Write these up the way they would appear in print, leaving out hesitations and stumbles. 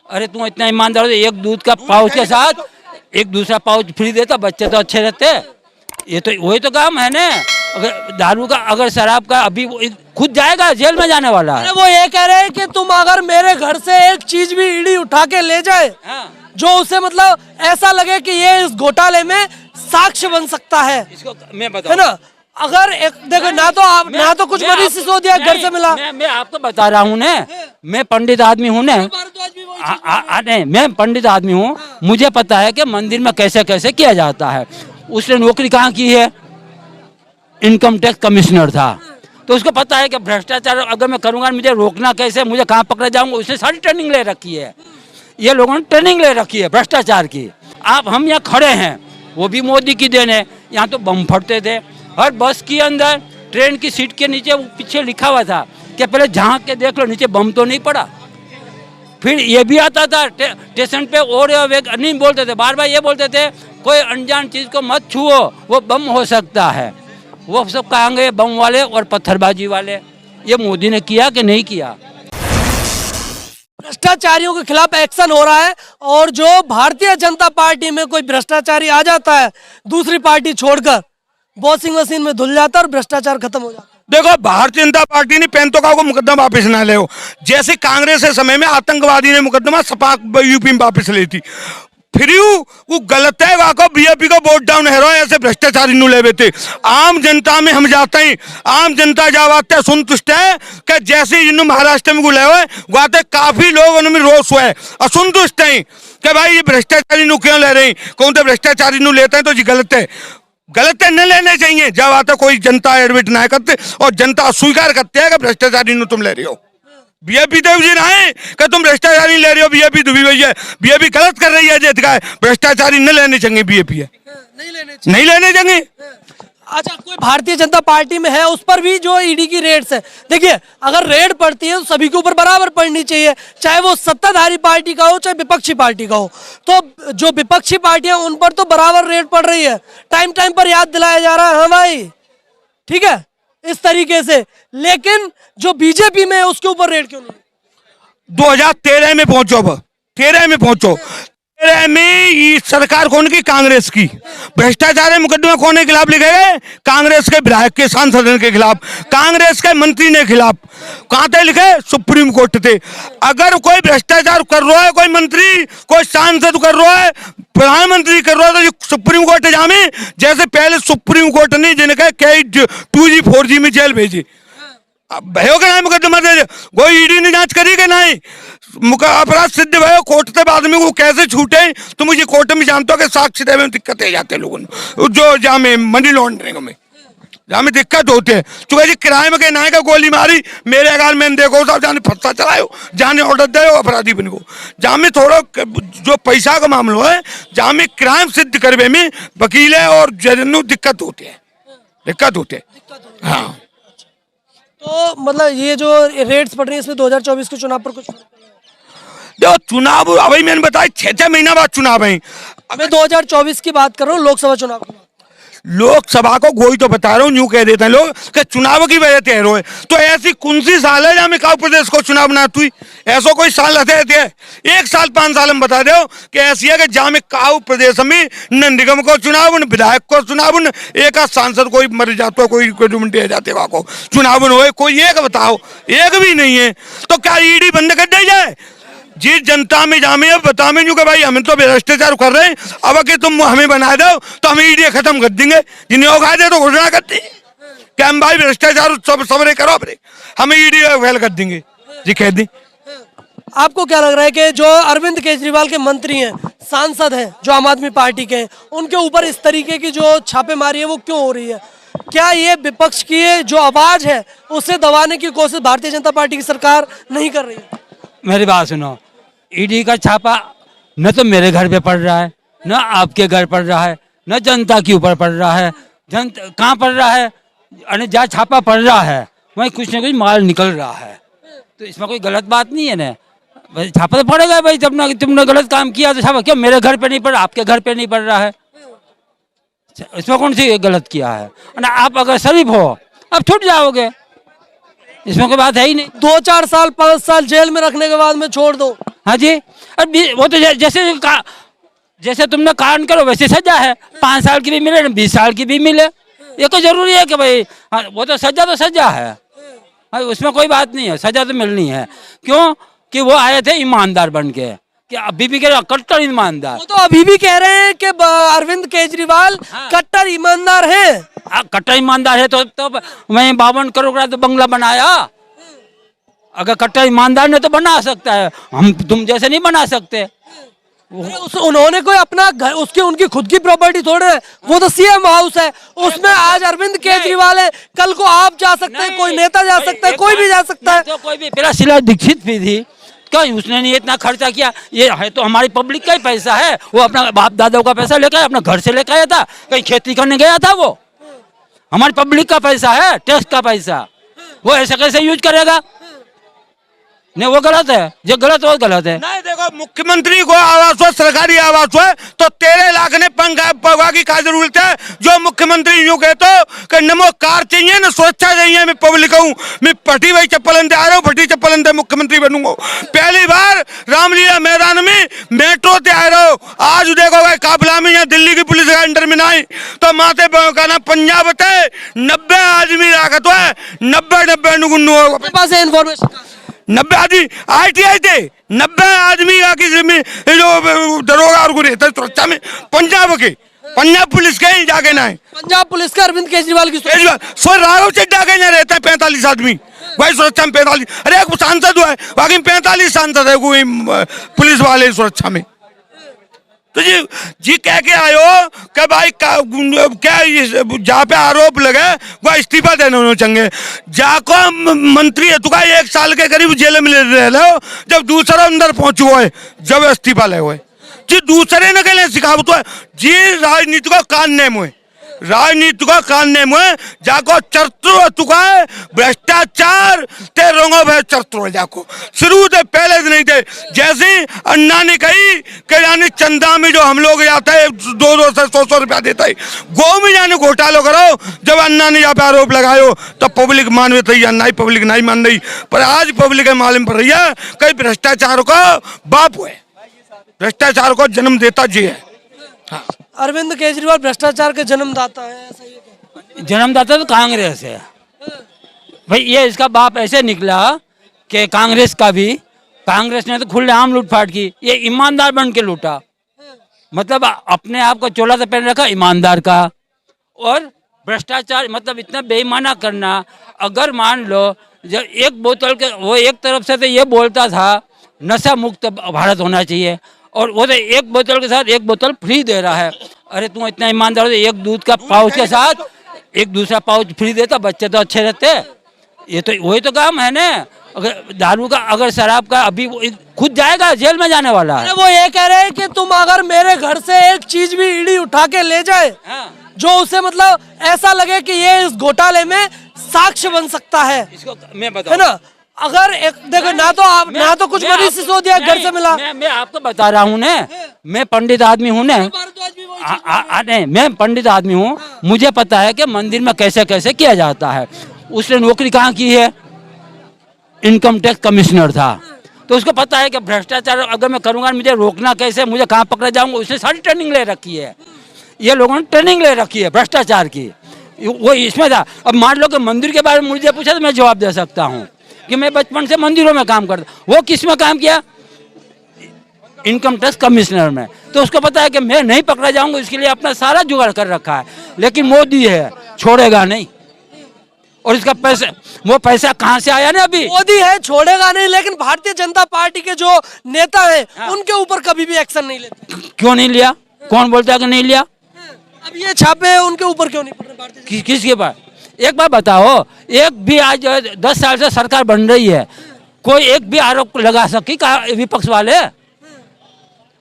अरे तुम इतना ईमानदार हो, एक दूध का पाउच के साथ एक दूसरा पाउच फ्री देता, बच्चे तो अच्छे रहते। ये तो वही तो काम है ना। अगर दारू का, अगर शराब का, अभी वो खुद जाएगा, जेल में जाने वाला है। अरे वो ये कह रहे हैं कि तुम अगर मेरे घर से एक चीज भी ईडी उठा के ले जाए, हाँ। जो उसे मतलब ऐसा लगे कि ये इस घोटाले में साक्ष्य बन सकता है, इसको मैं है बताऊं, ना। अगर एक देखो ना तो आप ना तो कुछ मनीष सिसोदिया घर से मिला। मैं आपको बता रहा हूँ ना, मैं पंडित आदमी हूँ ना। नहीं, मैं पंडित आदमी हूँ, मुझे पता है कि मंदिर में कैसे कैसे किया जाता है। उसने नौकरी कहाँ की है? इनकम टैक्स कमिश्नर था, तो उसको पता है कि भ्रष्टाचार अगर मैं करूँगा मुझे रोकना कैसे, मुझे कहाँ पकड़ा जाऊँगा। उसने सारी ट्रेनिंग ले रखी है, ये लोगों ने ट्रेनिंग ले रखी है भ्रष्टाचार की। आप हम यहाँ खड़े हैं, वो भी मोदी की देन है। यहाँ तो बम फटते थे हर बस के अंदर, ट्रेन की सीट के नीचे पीछे लिखा हुआ था कि पहले झांक के देख लो नीचे बम तो नहीं पड़ा। फिर ये भी आता था स्टेशन पे, और नहीं बोलते थे, बार बार ये बोलते थे कोई अनजान चीज को मत छुओ, वो बम हो सकता है। वो सब कहेंगे बम वाले और पत्थरबाजी वाले। ये मोदी ने किया कि नहीं किया? भ्रष्टाचारियों के खिलाफ एक्शन हो रहा है, और जो भारतीय जनता पार्टी में कोई भ्रष्टाचारी आ जाता है दूसरी पार्टी छोड़कर, वॉशिंग मशीन में धुल जाता है और भ्रष्टाचार खत्म हो जाता है। देखो, भारतीय जनता पार्टी ने पेंतोका को मुकदमा वापस ना ले, जैसे कांग्रेस के समय में आतंकवादी ने मुकदमा सपा यूपी में वापस ली थी। फिर वो गलत है, वाको बीजेपी को वोट डाउन है, ऐसे भ्रष्टाचारी नु ले थे। आम जनता में हम जाते हैं, आम जनता जावाते संतुष्ट है कि जैसे इन महाराष्ट्र में गुले हुए वाते काफी लोग उनमें रोष हुए, असंतुष्ट हैं कि भाई ये भ्रष्टाचारी नु क्यों ले रहे हैं। कौन तो भ्रष्टाचारी नु लेते हैं तो जी गलत है, गलत है, न लेने चाहिए। जब आता कोई जनता एडमिट ना करते और जनता स्वीकार करते हैं कि भ्रष्टाचारी नु तुम ले रहे हो। बीजेपी देव जी ना है कि तुम भ्रष्टाचारी ले रहे हो, बीजेपी दुबी हुई है, बीजेपी गलत कर रही है। जेत का भ्रष्टाचारी न लेने चाहिए, बीजेपी है नहीं लेने चाहिए। अच्छा, कोई भारतीय जनता पार्टी में है उस पर भी जो ईडी की रेड्स है, देखिए अगर रेड पड़ती है तो सभी के ऊपर बराबर पड़नी चाहिए, चाहे वो सत्ताधारी पार्टी का हो चाहे विपक्षी पार्टी का हो। तो जो विपक्षी पार्टियां उन पर तो बराबर रेड पड़ रही है, टाइम टाइम पर याद दिलाया जा रहा है, हाँ भाई ठीक है, इस तरीके से। लेकिन जो बीजेपी में है उसके ऊपर रेड क्यों नहीं? 2013 में पहुंचो, 13 में पहुंचो, 13 में ये सरकार कौन की? कांग्रेस की। भ्रष्टाचार मुकदमे कौन के खिलाफ लिखे गए? कांग्रेस के विधायक के, सांसद के खिलाफ, कांग्रेस के मंत्री ने खिलाफ। कहां थे लिखे? सुप्रीम कोर्ट थे। अगर कोई भ्रष्टाचार कर रहा है, कोई मंत्री कोई सांसद कर रहा है, प्रधानमंत्री कर रहा है, तो ये सुप्रीम कोर्ट जामे। जैसे पहले सुप्रीम कोर्ट ने जिनका 2G 4G में जेल भेजी, भयो का मुकदमा दे, कोई ईडी ने जांच करी कि नहीं? अपराध सिद्ध भयो, कोर्ट से बाद में वो कैसे छूटे? तो मुझे कोर्ट में जानते हो कि साक्ष्य देने में दिक्कत है जाते लोगों ने, जो जामे मनी लॉन्ड्रिंग में जामे दिक्कत होती है। चूंकि क्राइम के नाय का गोली मारी मेरे अगर मैंने देखो साहब, जाने फत्ता चलायो, जाने ऑर्डर दे अपराधी बन को, जामे थोड़ा जो पैसा का मामला है, जामे क्राइम सिद्ध करवे में वकील और जज दिक्कत होती है, दिक्कत होती है। हाँ, तो मतलब ये जो रेड्स पड़ रही है इसमें 2024 के चुनाव पर कुछ? जो चुनाव अभी मैंने बताया 6 महीना बाद चुनाव है। मैं 2024 की बात कर रहा हूँ, लोकसभा चुनाव की। लोकसभा को गोई तो बता रहा हूँ, यूं कह देते हैं लोग कि चुनाव की वजह से है। तो ऐसी कौन सी साल है जहाँ में काउ प्रदेश को चुनाव ना हुई? ऐसा कोई साल रहते है? 1 साल 5 साल हम बता दो कि ऐसी है कि जहाँ में काउ प्रदेश में न निगम को चुनाव, न विधायक को चुनाव, न एक सांसद कोई मर जाता है, कोई जाते को चुनाव हो, कोई एक बताओ, एक भी नहीं है। तो क्या ईडी बंद कर दी जाए? जिस जनता में जामे अब बता में कि भाई हम तो भ्रष्टाचार कर रहे हैं, अब कि तुम हमें बना दो तो हम ईडी खत्म कर देंगे, जिन्हें होगा दे तो घोषणा करते हैं कि हम भाई भ्रष्टाचार सब सबरे करो, अपने हमें ईडी फेल कर देंगे जी, कह दी। आपको क्या लग रहा है कि जो अरविंद केजरीवाल के मंत्री हैं, सांसद हैं, जो आम आदमी पार्टी के हैं, उनके ऊपर इस तरीके की जो छापेमारी है वो क्यों हो रही है? क्या ये विपक्ष की जो आवाज है उसे दबाने की कोशिश भारतीय जनता पार्टी की सरकार नहीं कर रही है? मेरी बात सुनो, ईडी का छापा न तो मेरे घर पे पड़ रहा है, न आपके घर पड़ रहा है, न जनता के ऊपर पड़ रहा है। जनता कहाँ पड़ रहा है? अरे जहाँ छापा पड़ रहा है वहीं कुछ न कुछ माल निकल रहा है, तो इसमें कोई गलत बात नहीं है ना। भाई छापा तो पड़ेगा भाई, जब ना तुमने गलत काम किया तो छापा क्यों मेरे घर पे नहीं पड़ रहा, आपके घर पे नहीं पड़ रहा है? इसमें कौन सी गलत किया है? ना आप अगर शरीफ हो अब छूट जाओगे, इसमें कोई बात है ही नहीं। 2-4 साल 5 साल जेल में रखने के बाद में छोड़ दो, हाँ जी, वो तो जैसे तुमने कांड करो वैसे सजा है, 5 साल की भी मिले 20 साल की भी मिले, ये तो जरूरी है कि भाई हाँ, वो तो सजा है, हाँ, उसमें कोई बात नहीं है, सजा तो मिलनी है। क्यों कि वो आए थे ईमानदार बन के, कि अभी भी कह रहे कट्टर ईमानदार। वो तो अभी भी कह रहे हैं कि अरविंद केजरीवाल कट्टर ईमानदार हैं। कट्टर ईमानदार है तो मैं 52 करोड़ का तो बंगला बनाया। अगर कट्टर ईमानदार ने तो बना सकता है, हम तुम जैसे नहीं बना सकते। उन्होंने कोई अपना घर उनकी खुद की प्रॉपर्टी थोड़े है, वो तो सीएम हाउस है, उसमें आज अरविंद केजरीवाल है, कल को आप जा सकते हैं, कोई नेता जा सकता है, कोई भी जा सकता है। तो कोई भी मेरा शीला दीक्षित भी थी, क्या उसने नहीं इतना खर्चा किया? ये है तो हमारी पब्लिक का ही पैसा है, वो अपना बाप दादाओं का पैसा लेकर अपना घर से लेकर आया था, कहीं खेती करने गया था, वो हमारी पब्लिक का पैसा है, टैक्स का पैसा, वो ऐसे कैसे यूज करेगा? नहीं, वो गलत है, जो गलत वो गलत है। नहीं देखो, मुख्यमंत्री को आवास हो, सरकारी आवास हो, तो 13 लाख ने पगवा की क्या जरूरत है? जो मुख्यमंत्री यूं कहते कि नमो कार चाहिए ना, सुरक्षा चाहिए, मैं पब्लिक हूँ, मैं फटी भाई चप्पल अंदर आ रहा हूँ, फटी चप्पल अंदर मुख्यमंत्री बनूंगा। पहली बार रामलीला मैदान में मेट्रो से आ रहा हूँ। आज देखो भाई काफिला में यहाँ दिल्ली की पुलिस का अंडर में नहीं, तो माथे का ना पंजाब थे 90 आदमी राखत है, 90 नुगुन्नू पास इन्फॉर्मेशन 90 आदमी ITI थे, 90 आदमी आके जो दरोगा और रहता सुरक्षा में पंजाब पुलिस के जाके ना है, पंजाब पुलिस का अरविंद केजरीवाल की राघव चड्डा के ना रहता है 45 आदमी भाई सुरक्षा में 45। अरे एक सांसद हुआ है, बाकी 45 सांसद है कोई पुलिस वाले सुरक्षा में। तो जी कह के आयो कि भाई क्या जहाँ पे आरोप लगे वो इस्तीफा देने होना चाहिए। जाको मंत्री है तुका 1 साल के करीब जेल में रह लो, जब दूसरा अंदर पहुंचो है जब इस्तीफा ले हुए जी दूसरे ने कहले सिखावत है जी राजनीति को कानने में, राजनीति को कानने में जाको चरित्र तुका है भ्रष्टाचार ते रंगो भय चरित्र जाको शुरू से पहले से नहीं थे। जैसे अन्ना ने कही कि यानी चंदा में जो हम लोग जाते हैं 200 से 100 रुपया देता है, गो में जाने घोटाला करो, जब अन्ना ने यहाँ पे आरोप लगायो तो पब्लिक मान रही है, नहीं पब्लिक नहीं मान रही, पर आज पब्लिक मालूम पड़ रही है कई भ्रष्टाचार का बाप है, भ्रष्टाचार को जन्म देता जी है। हाँ। अरविंद केजरीवाल भ्रष्टाचार के जन्मदाता है, ऐसा ही है। जन्मदाता तो कांग्रेस है भाई, ये इसका बाप ऐसे निकला कि कांग्रेस का भी, कांग्रेस ने तो खुलेआम लूटपाट की, ये ईमानदार बन के लूटा, मतलब अपने आप को चोला से पहन रखा ईमानदार का। और भ्रष्टाचार मतलब इतना बेईमाना करना, अगर मान लो जब एक बोतल के वो एक तरफ से तो ये बोलता था नशा मुक्त भारत होना चाहिए, और वो तो एक बोतल के साथ 1 बोतल फ्री दे रहा है। अरे तुम इतना ईमानदार हो, एक दूध का पाउच के साथ एक दूसरा पाउच फ्री देता, बच्चे तो अच्छे रहते। ये तो वही तो काम है ना। अगर दारू का अगर शराब का अभी खुद जाएगा जेल में जाने वाला है। वो ये कह रहे हैं कि तुम अगर मेरे घर से एक चीज भी ईडी उठा के ले जाए, हाँ। जो उसे मतलब ऐसा लगे कि ये इस घोटाले में साक्ष्य बन सकता है, इसको मैं बताऊं, है ना? अगर एक देखो ना तो आप ना तो कुछ मरीज सिसोदिया घर से मिला। मैं आपको बता रहा हूँ ना, मैं पंडित आदमी हूँ ना, नहीं मैं पंडित आदमी हूँ, मुझे पता है कि मंदिर में कैसे कैसे किया जाता है। उसने नौकरी कहाँ की है? इनकम टैक्स कमिश्नर था, तो उसको पता है कि भ्रष्टाचार अगर मैं करूँगा मुझे रोकना कैसे, मुझे कहाँ पकड़ा जाऊँगा। उसने सारी ट्रेनिंग ले रखी है, ये लोगों ने ट्रेनिंग ले रखी है भ्रष्टाचार की, वो इसमें था। अब मान लो कि मंदिर के बारे में मुझे पूछा तो मैं जवाब दे सकता हूँ कि मैं बचपन से मंदिरों में काम करता। वो किस में काम किया? इनकम टैक्स कमिश्नर में। तो उसको पता है कि मैं नहीं पकड़ा जाऊंगा, इसके लिए अपना सारा जुगाड़ कर रखा है। लेकिन मोदी है, छोड़ेगा नहीं। और इसका पैसा, वो पैसा कहाँ से आया ना? अभी मोदी है, छोड़ेगा नहीं, लेकिन भारतीय जनता पार्टी के जो नेता हैं, उनके ऊपर कभी भी एक्शन नहीं लेते। क्यों नहीं लिया? कौन बोलता है कि नहीं लिया? अब ये छापे उनके ऊपर क्यों नहीं पड़ रहे? किसके पास? एक बार बताओ, एक भी आज 10 साल से सरकार बन रही है, कोई एक भी आरोप लगा सकी विपक्ष वाले?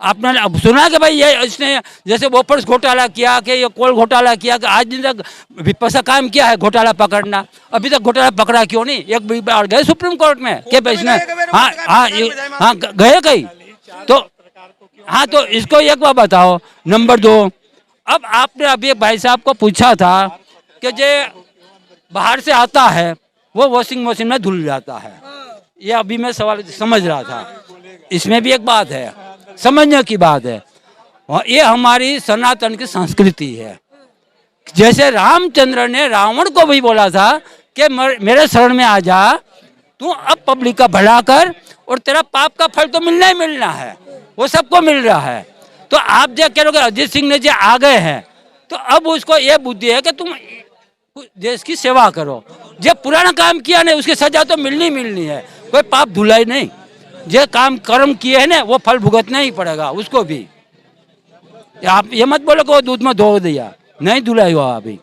आपने सुना कि भाई ये इसने जैसे बोफर्स घोटाला किया, कि ये कोल घोटाला किया, कि आज दिन तक विपक्ष का काम किया है घोटाला पकड़ना? अभी तक घोटाला पकड़ा क्यों नहीं? एक बार गए सुप्रीम कोर्ट में के इसने, हाँ गए कहीं तो, हाँ तो इसको एक बार बताओ। नंबर 2, अब आपने अभी एक भाई साहब को पूछा था कि जे बाहर से आता है वो वॉशिंग मशीन में धुल जाता है, ये अभी मैं सवाल समझ रहा था। इसमें भी एक बात है, समझने की बात है, और ये हमारी सनातन की संस्कृति है। जैसे रामचंद्र ने रावण को भी बोला था कि मेरे शरण में आ जा, तू अब पब्लिक का भला कर और तेरा पाप का फल तो मिलना ही मिलना है, वो सबको मिल रहा है। तो आप जो कह रहे हो अजीत सिंह ने जो आ गए हैं, तो अब उसको ये बुद्धि है कि तुम देश की सेवा करो। जब पुराना काम किया नहीं उसकी सजा तो मिलनी मिलनी है, कोई पाप धुलाई नहीं। जो काम कर्म किए हैं ना वो फल भुगतना ही पड़ेगा उसको भी। आप ये मत बोलो कि वो दूध में धो दिया, नहीं धुलाई हुआ अभी,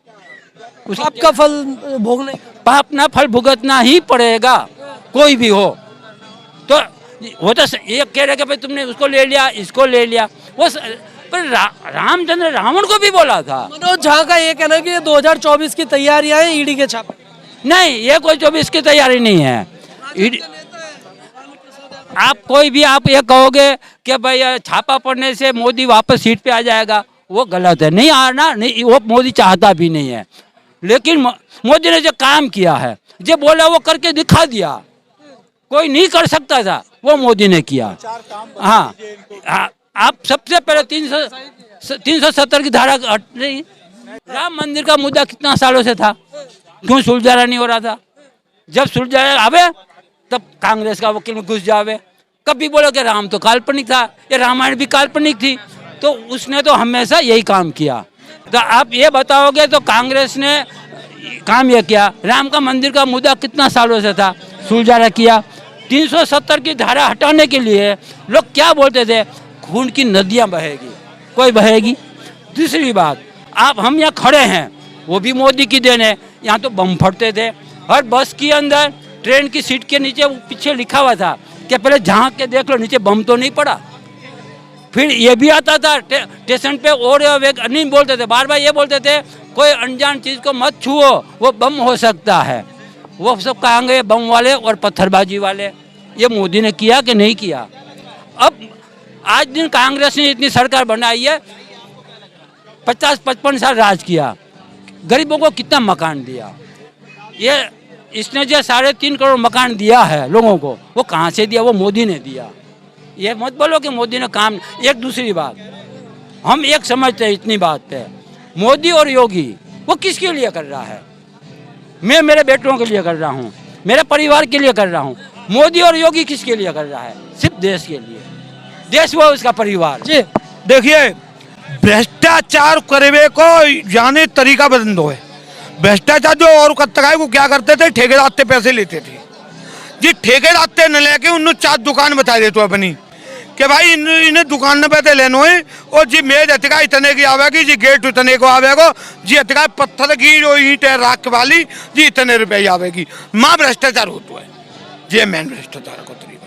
आपका फल भोगने पाप ना फल भुगतना ही पड़ेगा, कोई भी हो। तो वो तो ये कह रहे कि भाई तुमने उसको ले लिया, इसको ले लिया, वो पर रामचंद्र रावण को भी बोला था। मनोज झा का ये कहना है कि ये 2024 की तैयारियां हैं ईडी के छापे। नहीं, ये कोई 24 की तैयारी नहीं है। आप कोई भी आप ये कहोगे कि भाई छापा पड़ने से मोदी वापस सीट पे आ जाएगा, वो गलत है। नहीं आना, नहीं, वो मोदी चाहता भी नहीं है। लेकिन मोदी ने जो काम किया है, जो बोला वो करके दिखा दिया, कोई नहीं कर सकता था, वो मोदी ने किया। हाँ, आप सबसे पहले 370 की धारा हट रही। राम मंदिर का मुद्दा कितना सालों से था, क्यों सुलझाना नहीं हो रहा था? जब सुलझाना आवे तब कांग्रेस का वकील में घुस जावे। कभी बोलो कि राम तो काल्पनिक था, ये रामायण भी काल्पनिक थी, तो उसने तो हमेशा यही काम किया। तो आप ये बताओगे तो कांग्रेस ने काम ये किया, राम का मंदिर का मुद्दा कितना सालों से था, सुलझाना किया। 370 की धारा हटाने के लिए लोग क्या बोलते थे, खून की नदियां बहेगी, कोई बहेगी। दूसरी बात, आप हम यहाँ खड़े हैं वो भी मोदी की देन है। यहाँ तो बम फटते थे, हर बस के अंदर ट्रेन की सीट के नीचे पीछे लिखा हुआ था कि पहले झांक के देख लो नीचे बम तो नहीं पड़ा। फिर ये भी आता था स्टेशन पे, और नहीं बोलते थे, बार बार ये बोलते थे कोई अनजान चीज को मत छुओ, वो बम हो सकता है। वो सब कहेंगे बम वाले और पत्थरबाजी वाले। ये मोदी ने किया कि नहीं किया? अब आज दिन कांग्रेस ने इतनी सरकार बनाई है, 50-55 साल राज किया, गरीबों को कितना मकान दिया। ये इसने जो 3.5 करोड़ मकान दिया है लोगों को, वो कहाँ से दिया? वो मोदी ने दिया। ये मत बोलो कि मोदी ने काम। एक दूसरी बात, हम एक समझते हैं इतनी बात पे, मोदी और योगी वो किसके लिए कर रहा है? मैं मेरे बेटों के लिए कर रहा हूँ, मेरे परिवार के लिए कर रहा हूँ। मोदी और योगी किसके लिए कर रहा है? सिर्फ देश के लिए। देश वो उसका परिवार। जी देखिए, भ्रष्टाचार करवे को जाने तरीका बदल दो है। भ्रष्टाचार जो और करता है वो क्या करते थे, ठेकेदार से पैसे लेते थे जी। ठेकेदार से न लेके उन्होंने 4 दुकान बता देते अपनी कि भाई इन्हें दुकान में पैसे लेनो है, और जी मेज अतका इतने की आवेगी जी, गेट इतने को आवेगा जी, अतका पत्थर की जो ईंट है राख वाली जी, इतने रुपये आवेगी। माँ भ्रष्टाचार होता है, ये मेन भ्रष्टाचार को तरीका।